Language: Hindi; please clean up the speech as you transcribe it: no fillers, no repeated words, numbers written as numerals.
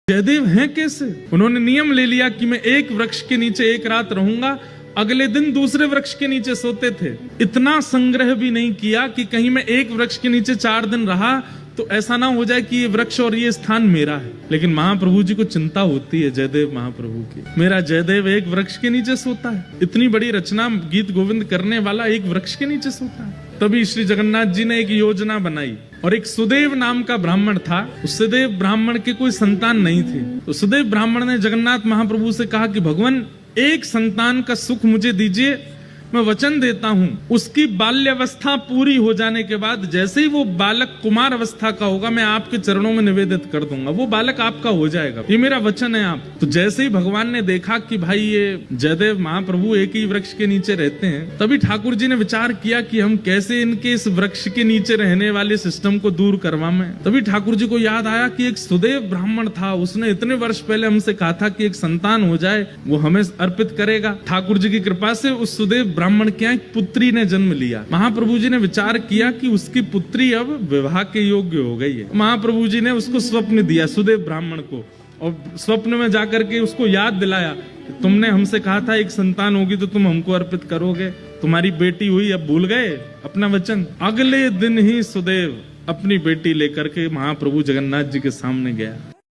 जयदेव हैं कैसे? उन्होंने नियम ले लिया कि मैं एक वृक्ष के नीचे एक रात रहूंगा, अगले दिन दूसरे वृक्ष के नीचे सोते थे। इतना संग्रह भी नहीं किया कि कहीं मैं एक वृक्ष के नीचे 4 दिन रहा तो ऐसा ना हो जाए कि ये वृक्ष और ये स्थान मेरा है। लेकिन महाप्रभु जी को चिंता होती है जयदेव महाप्रभु की, मेरा जयदेव एक वृक्ष के नीचे सोता है। इतनी बड़ी रचना गीत गोविंद करने वाला एक वृक्ष के नीचे सोता है। तभी श्री जगन्नाथ जी ने एक योजना बनाई और एक सुदेव नाम का ब्राह्मण था। उस सुदेव ब्राह्मण के कोई संतान नहीं थी। तो सुदेव ब्राह्मण ने जगन्नाथ महाप्रभु से कहा कि भगवान एक संतान का सुख मुझे दीजिए, मैं वचन देता हूँ उसकी बाल्यावस्था पूरी हो जाने के बाद जैसे ही वो बालक कुमार अवस्था का होगा मैं आपके चरणों में निवेदित कर दूंगा, वो बालक आपका हो जाएगा, ये मेरा वचन है आप। तो जैसे ही भगवान ने देखा कि भाई ये जयदेव महाप्रभु एक ही वृक्ष के नीचे रहते हैं, तभी ठाकुर जी ने विचार किया कि हम कैसे इनके इस वृक्ष के नीचे रहने वाले सिस्टम को दूर करवाएं। तभी ठाकुर जी को याद आया कि एक सुदेव ब्राह्मण था, उसने इतने वर्ष पहले हमसे कहा था कि एक संतान हो जाए वो हमें अर्पित करेगा। ठाकुर जी की कृपा से उस सुदेव ब्राह्मण के एक पुत्री ने जन्म लिया। महाप्रभु जी ने विचार किया कि उसकी पुत्री अब विवाह के योग्य हो गई है। महाप्रभु जी ने उसको स्वप्न दिया सुदेव ब्राह्मण को, और स्वप्न में जाकर के उसको याद दिलाया कि तुमने हमसे कहा था एक संतान होगी तो तुम हमको अर्पित करोगे, तुम्हारी बेटी हुई, अब भूल गए अपना वचन। अगले दिन ही सुदेव अपनी बेटी लेकर के महाप्रभु जगन्नाथ जी के सामने गया।